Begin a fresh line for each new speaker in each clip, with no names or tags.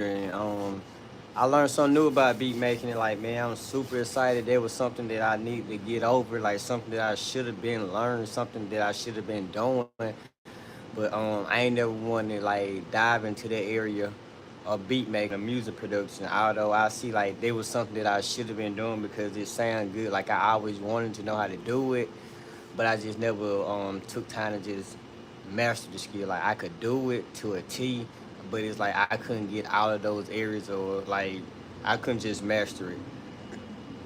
and I learned something new about beat making. And like, man, I'm super excited. There was something that I need to get over, like something that I should have been learning, something that I should have been doing. But I ain't never wanted to like dive into that area of beat making, of music production. Although I see like there was something that I should have been doing because it sounded good. Like I always wanted to know how to do it, but I just never took time to just master the skill. Like I could do it to a T, but it's like I couldn't get out of those areas, or like I couldn't just master it.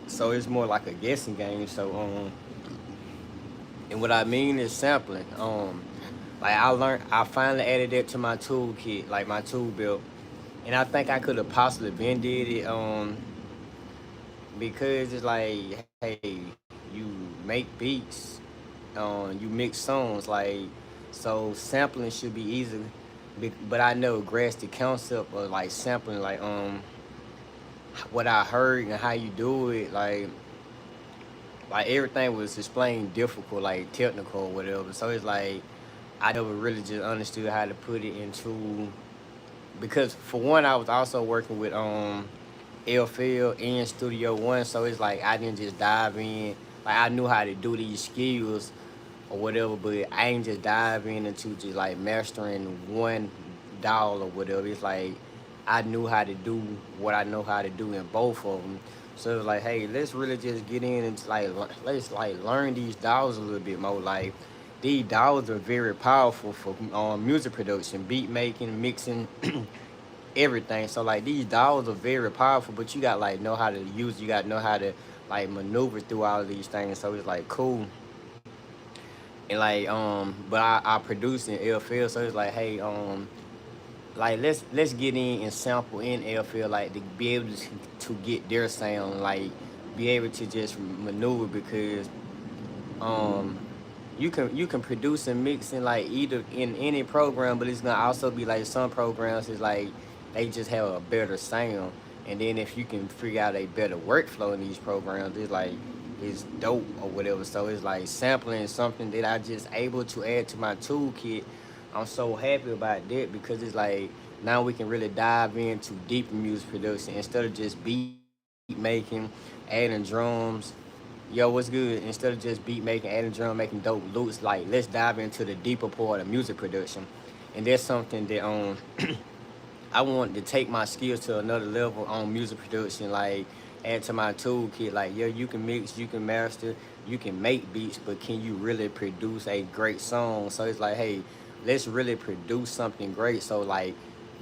So it's more like a guessing game. So and what I mean is sampling. Like I finally added that to my toolkit, like my tool belt, and I think I could have possibly been did it because it's like, hey, you make beats, you mix songs, like, so sampling should be easy. But I never grasped the concept of like sampling, like what I heard and how you do it, like everything was explained difficult, like technical or whatever. So it's like I never really just understood how to put it into, because for one I was also working with FL and Studio One, so it's like I didn't just dive in. Like I knew how to do these skills or whatever, but I ain't just dive in into just like mastering one doll or whatever. It's like I knew how to do what I know how to do in both of them. So it's like, hey, let's really just get in and like let's like learn these dolls a little bit more. Like these dolls are very powerful for music production, beat making, mixing, everything. So like these dolls are very powerful, but you got like know how to use. You got to know how to like maneuver through all of these things. So it's like cool. And like but I produce in LFL, so it's like, hey, like let's get in and sample in LFL, like to be able to get their sound, like be able to just maneuver, because um you can produce and mix in like either in any program, but it's gonna also be like some programs is like they just have a better sound. And then if you can figure out a better workflow in these programs, it's like it's dope or whatever. So it's like sampling is something that I just able to add to my toolkit. I'm so happy about that because it's like now we can really dive into deeper music production instead of just beat making, adding drums. Yo, what's good? Instead of just beat making, adding drum, making dope loops, like let's dive into the deeper part of music production. And that's something that I want to take my skills to another level on music production, like add to my toolkit. Like, yeah, you can mix, you can master, you can make beats, but can you really produce a great song? So it's like, hey, let's really produce something great. So like,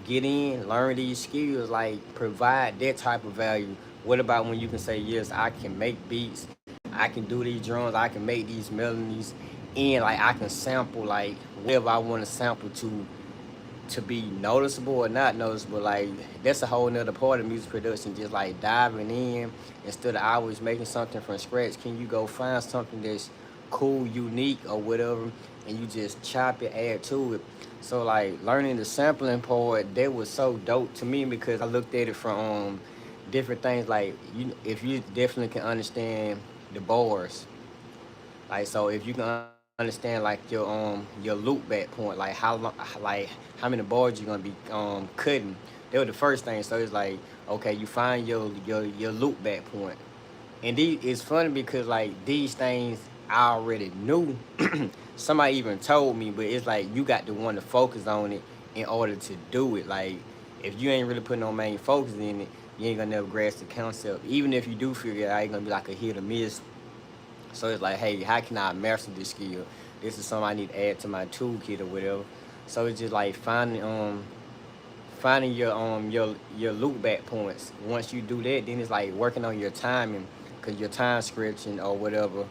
get in, learn these skills, like provide that type of value. What about when you can say, yes, I can make beats, I can do these drums, I can make these melodies, and like I can sample like whatever I want to sample to be noticeable or not noticeable. Like that's a whole nother part of music production. Just like diving in instead of always making something from scratch. Can you go find something that's cool, unique, or whatever, and you just chop it, add to it. So like learning the sampling part, that was so dope to me because I looked at it from different things. Like you, if you definitely can understand the bars, like so, if you can understand like your loop back point, like how long, like how many boards you're gonna be cutting, that was the first thing. So it's like, okay, you find your loop back point, and these it's funny because like these things I already knew. Somebody even told me, but it's like you got to want to focus on it in order to do it. Like if you ain't really putting no main focus in it, you ain't gonna never grasp the concept. Even if you do figure it out, it's gonna be like a hit or miss. So it's like, hey, how can I master this skill? This is something I need to add to my toolkit or whatever. So it's just like finding your loop back points. Once you do that, then it's like working on your timing, cause your time stretching or whatever.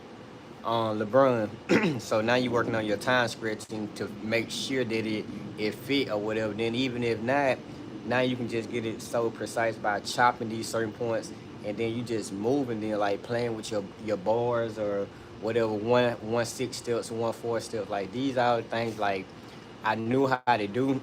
LeBron. So now you're working on your time stretching to make sure that it fit or whatever. Then even if not, now you can just get it so precise by chopping these certain points, and then you just moving, then like playing with your bars or whatever, one six steps, one four steps. Like these are things like I knew how to do,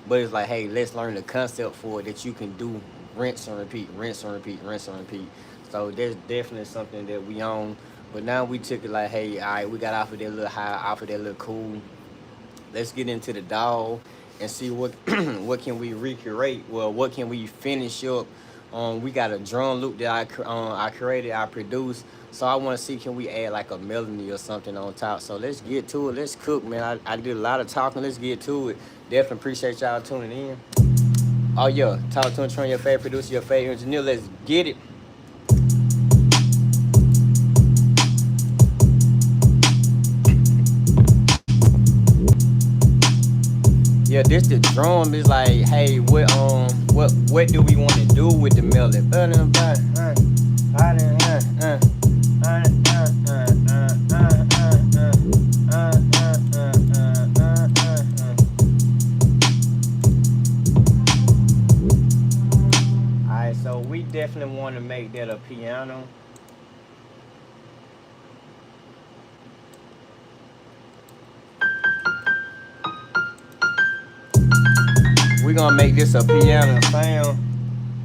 but it's like, hey, let's learn the concept for it that you can do, rinse and repeat, rinse and repeat, rinse and repeat. So there's definitely something that we own. But now we took it like, hey, all right, we got off of that little high, off of that little cool. Let's get into the dog. and see what what can we recreate. Well, what can we finish up? We got a drum loop that I created, I produced. So I want to see can we add like a melody or something on top. So let's get to it. Let's cook, man. I did a lot of talking. Let's get to it. Definitely appreciate y'all tuning in. Oh yeah, talk to and train your favorite producer, your favorite engineer. Let's get it. Yeah, this the drum is like, hey, what do we want to do with the melody? Alright, so we definitely want to make that a piano. We're gonna make this a piano sound,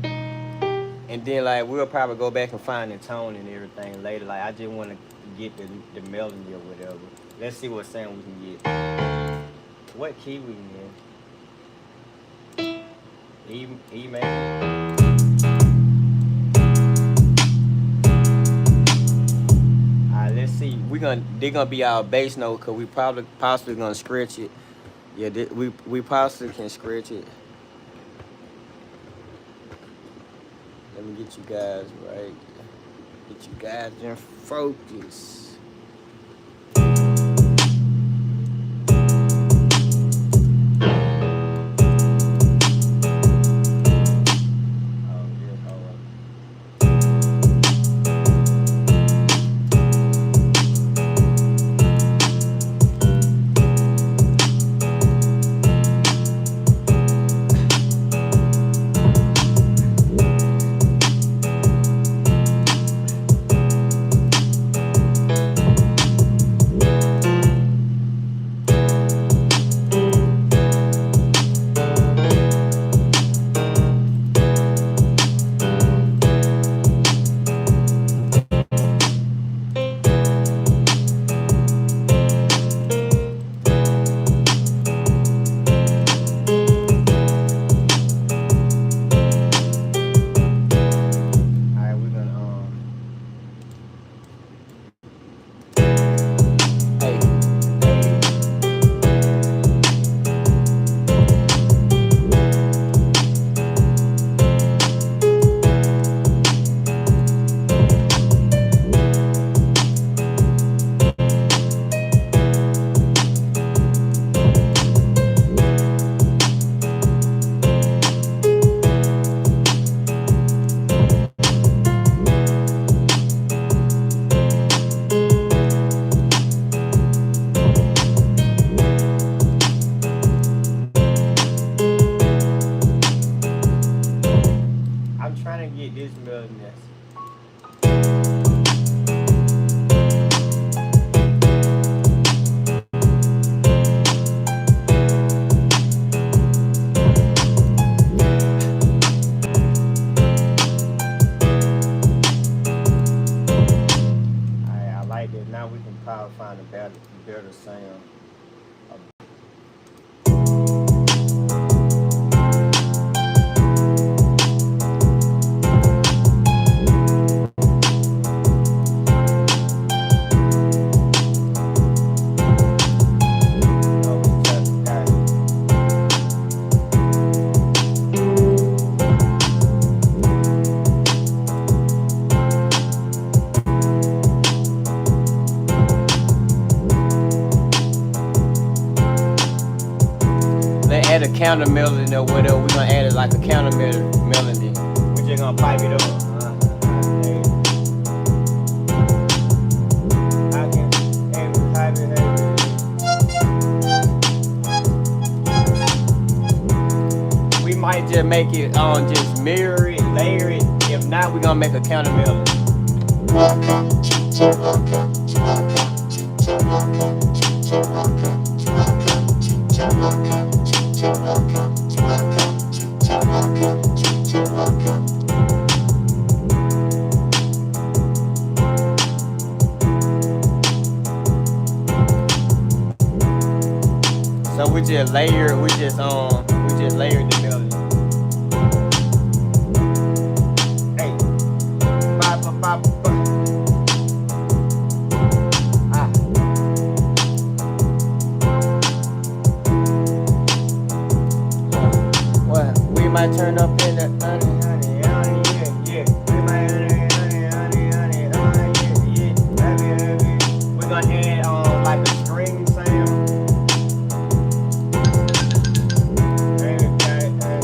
and then like we'll probably go back and find the tone and everything later. Like I just want to get the melody or whatever. Let's see what sound we can get. What key we can get? E major. Alright, let's see. They're gonna be our bass note because we possibly gonna scratch it. Yeah, we possibly can scratch it. Let me get you guys right. Get you guys in focus. better sound. Add a counter melody or whatever. We're gonna add it like a counter melody. We're just gonna pipe it up. We might just make it just mirror it, layer it. If not, we're gonna make a counter melody. So we're we just layered the melody. Hey, ba ba ba ba. Ah, well, we might turn up in the honey, yeah, yeah. We might yeah, yeah. We're gonna add like a string sound. Hey, hey, hey.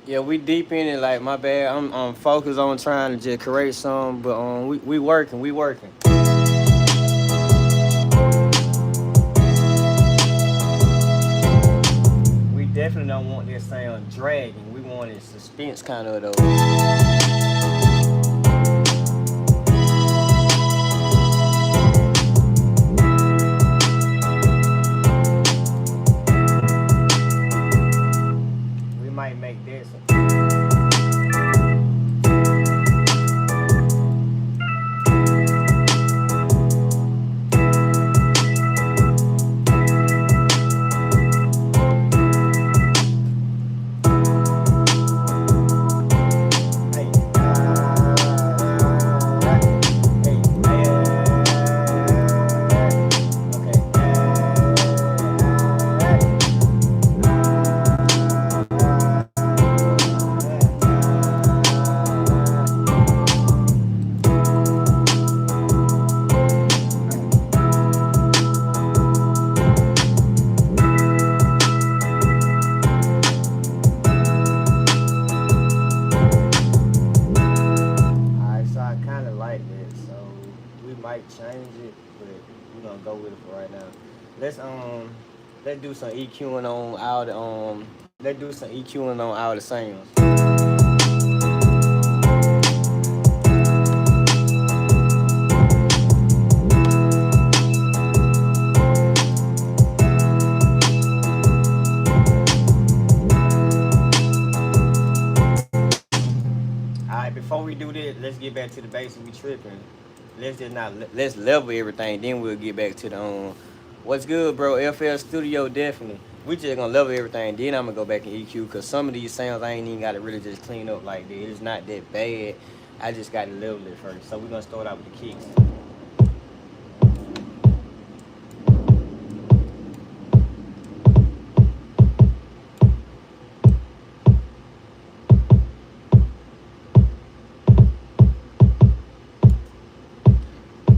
Yeah, we deep in it. Like my bad. I'm focused on trying to just create some, but we working, we working. We definitely don't want this sound dragging. We want it suspense kind of though. We might make this. Change it, but we're gonna go with it for right now. Let's let's do some EQing on all the let's do some EQing on all the sounds. Alright, before we do this, let's get back to the basics. We tripping. let's just not let's level everything. Then we'll get back to the what's good, bro? FL Studio definitely. We just gonna level everything. Then I'm gonna go back and EQ because some of these sounds I ain't even gotta really just clean up like that. It's not that bad. I just gotta level it first. So we're gonna start out with the kicks.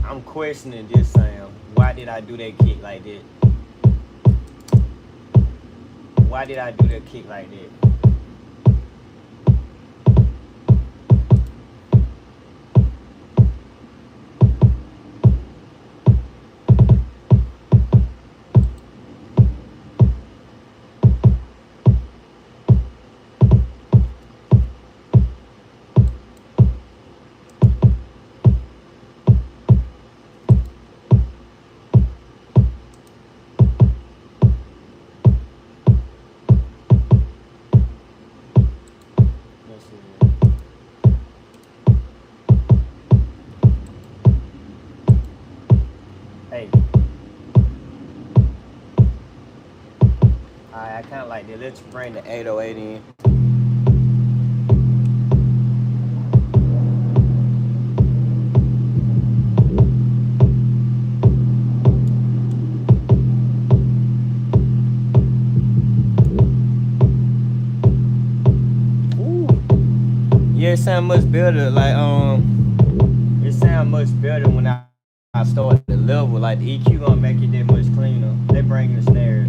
I'm questioning this sound. Why did I do that kick like that? Why did I do that kick like that? Let's see. Hey. Alright, I kinda like that. Let's bring the 808 in. Yeah, it sound much better. Like it sound much better when I start the level. Like the EQ gonna make it that much cleaner. They bring the snares.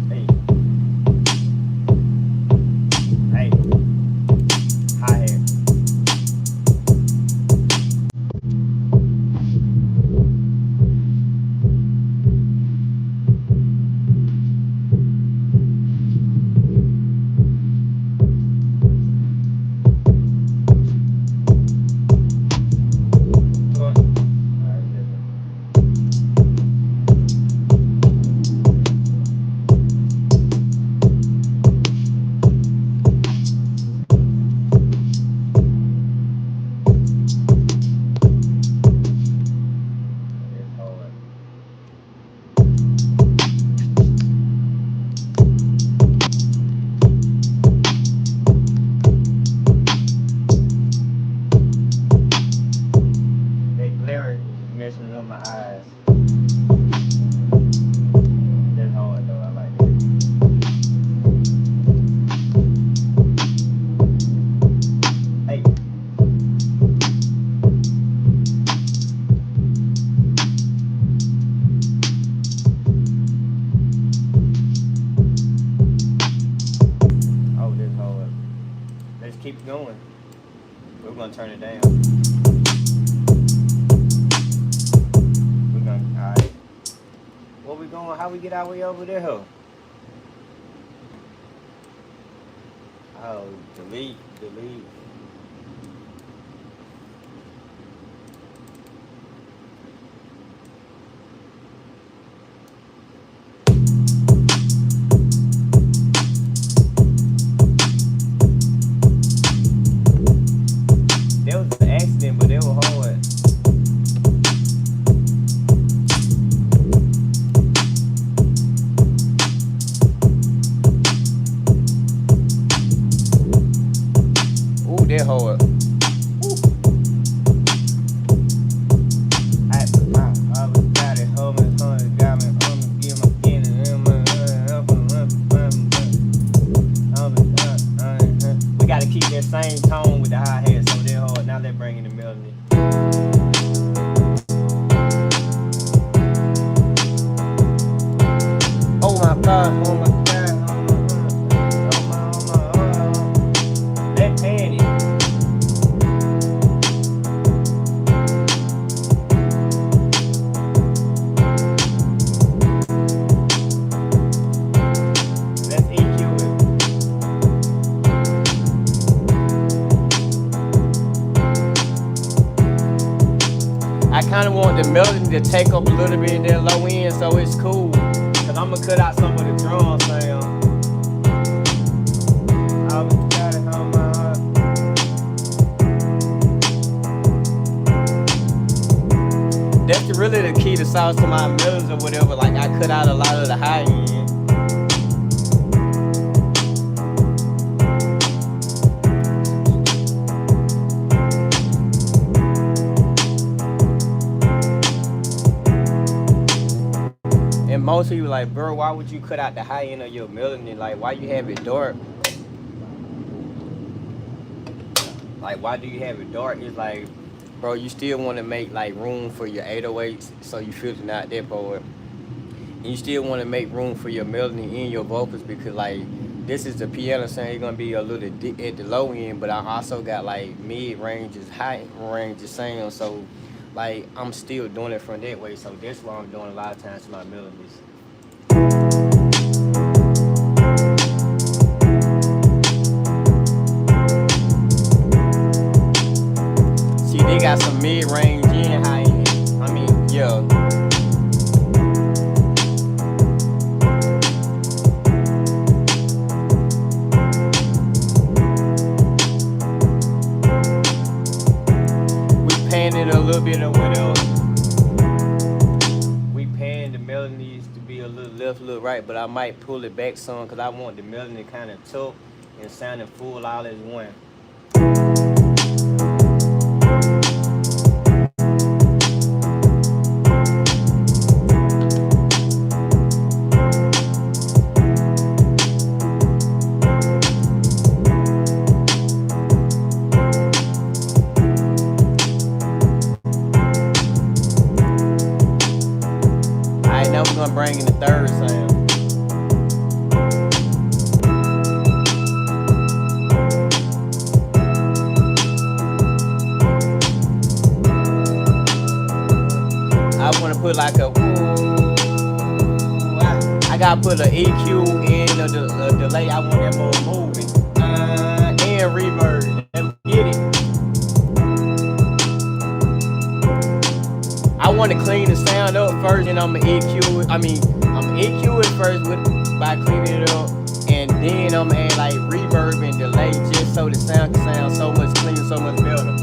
Hey, hey, hi hat. That glare messing up my eyes. That's hard though. I like that. Hey, oh, that's hard. Let's keep going. We're gonna turn it down. We're gonna. All right. Where we going? How we get our way over there? Oh, delete, delete. That was an accident, but they were hard. Ooh, they're hard. I was got it, humming, got me, give my skin and we gotta keep that same tone with the hi hat, so they're hard. Now they're bringing the melody. Oh my god, oh my god, let's pan it. Let's EQ it. I kind of want the melody to take up a little bit in that low end, so it's cool. Cause I'm gonna cut out some of the drum sound. I was got it on my heart. really the key to sauce to my melons or whatever. Like I cut out a lot of the high end. And most people like, bro, why would you cut out the high end of your melanin? Like, why you have it dark? Like, why do you have it dark? It's like, bro, you still want to make like room for your 808s, so you filter out that part. And you still want to make room for your melanin in your vocals because like this is the piano sound. It's gonna be a little at the low end, but I also got like mid ranges, high ranges sound. So like I'm still doing it from that way. So that's why I'm doing a lot of times to my melodies. See, they got some mid range and high end. I mean, yeah. It a little bit of whatever. We pan the melodies to be a little left, a little right, but I might pull it back some because I want the melody kind of tuck and sounding full all as one. I'm bringing the third sound. I want to put like a I gotta put an EQ in a delay. I want that more moving and reverb. Get it. I want to clean the sound up first, and I'm gonna EQ it. I'm EQ it first by cleaning it up, and then I'm gonna add like reverb and delay just so the sound can sound so much cleaner, so much better.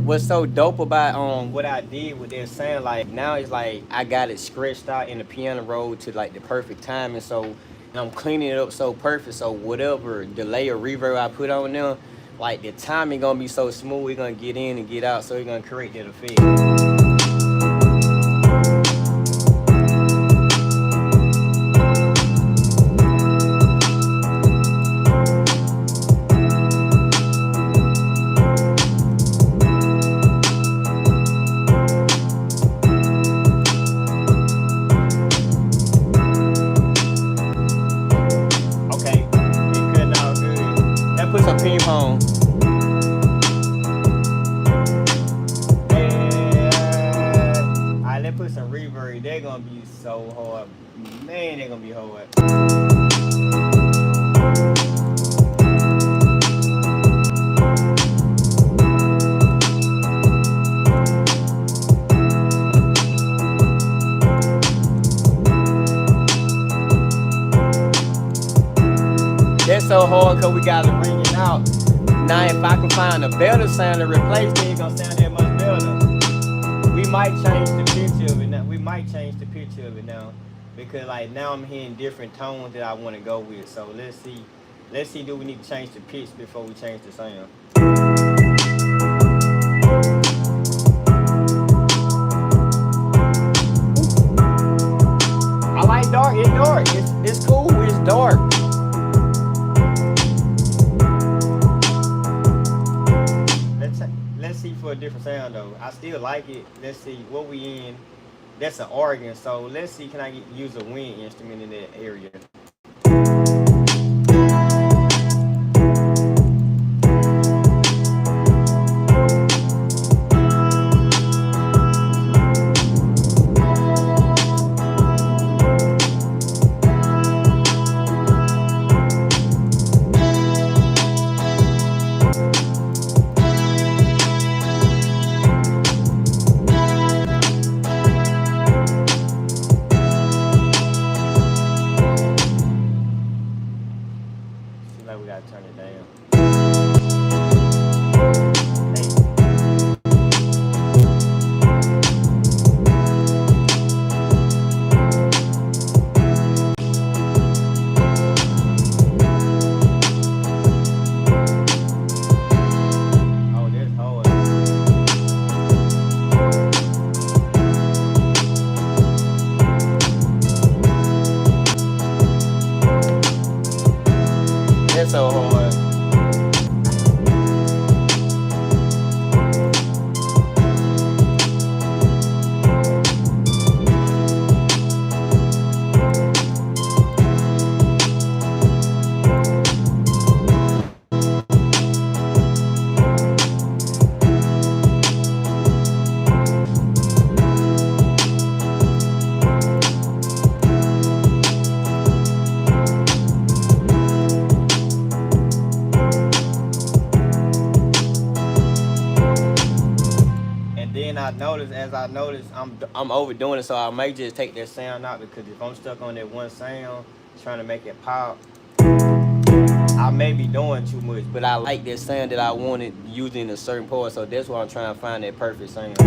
What's so dope about what I did with that sound, like now it's like I got it scratched out in the piano roll to like the perfect timing, so I'm cleaning it up so perfect, so whatever delay or reverb I put on there, like the timing gonna be so smooth, it's gonna get in and get out, so it's gonna create that effect. Put some ping pong. Alright, let's put some reverb. They're gonna be so hard. Man, they're gonna be hard. That's so hard because we got to ring it out. Now if I can find a better sound to replace it, it's gonna sound that much better. We might change the pitch of it now. Because like now I'm hearing different tones that I want to go with. So let's see, do we need to change the pitch before we change the sound? I like dark. It's dark. It's cool. It's dark. Let's see for a different sound though. I still like it. Let's see what we in. That's an organ. So let's see. Can I use a wind instrument in that area? as I notice, I'm overdoing it, so I might just take that sound out because if I'm stuck on that one sound, trying to make it pop, I may be doing too much. But I like that sound that I wanted using a certain part, so that's why I'm trying to find that perfect sound.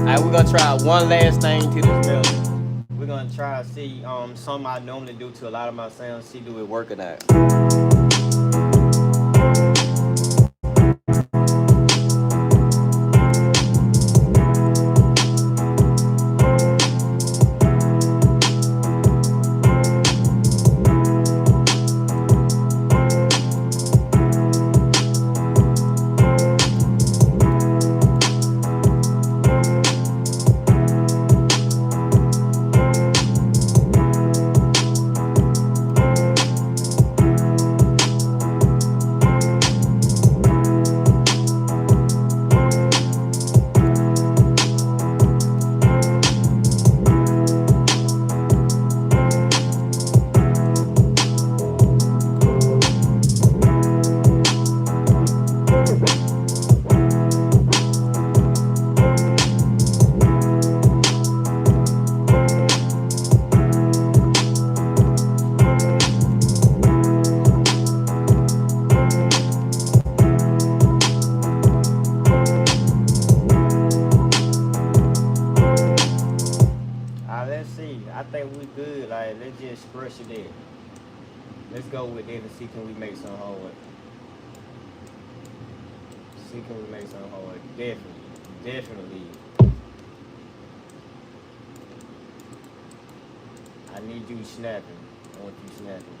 Alright, we're gonna try one last thing to this melody. We're gonna try to see something I normally do to a lot of my sounds, see do it work or not. Let's see. I think we good. Like, let's just brush it there. Let's go with it and see can we make some hard. See can we make some hard. Definitely. I need you snapping. I want you snapping.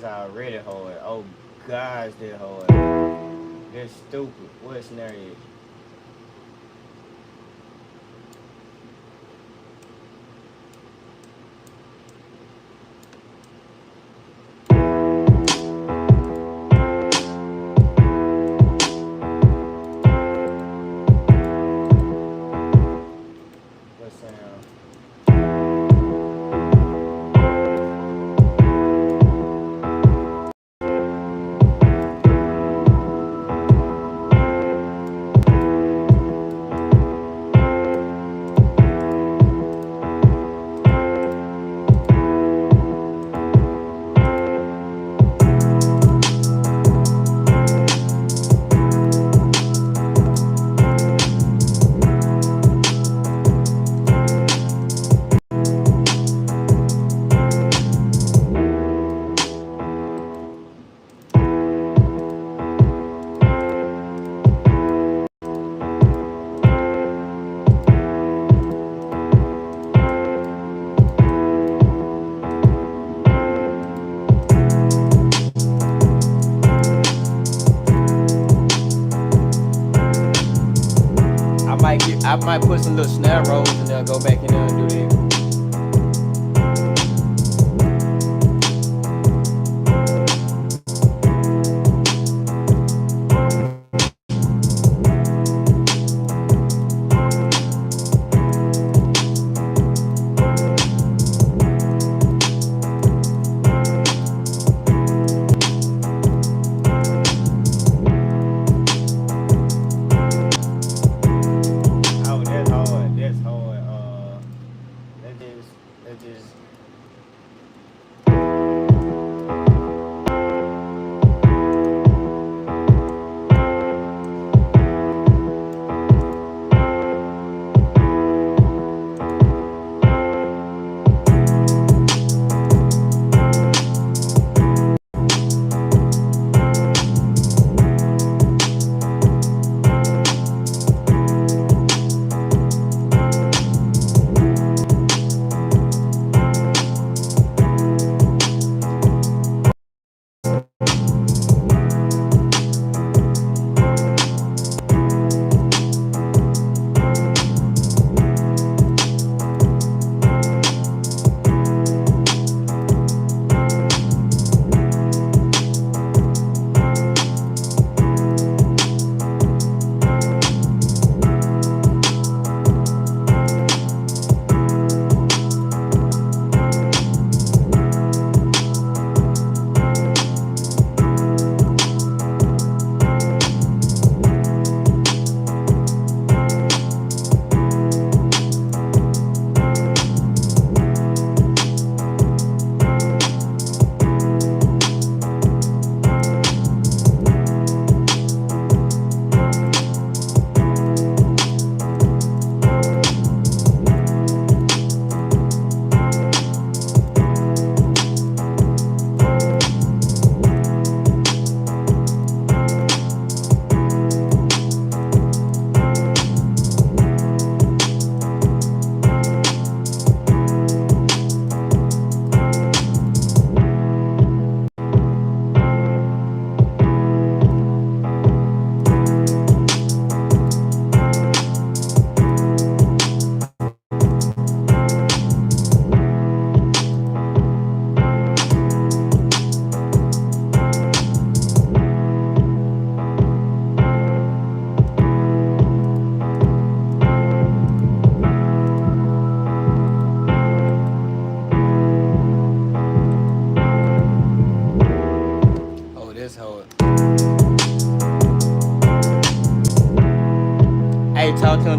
Already hard. Oh gosh, they're hard. They're stupid. What scenario? What sound? I might put some little snare rolls and then go back in there and do that.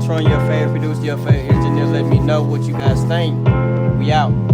Tron, your favorite producer, your favorite engineer. Let me know what you guys think. We out.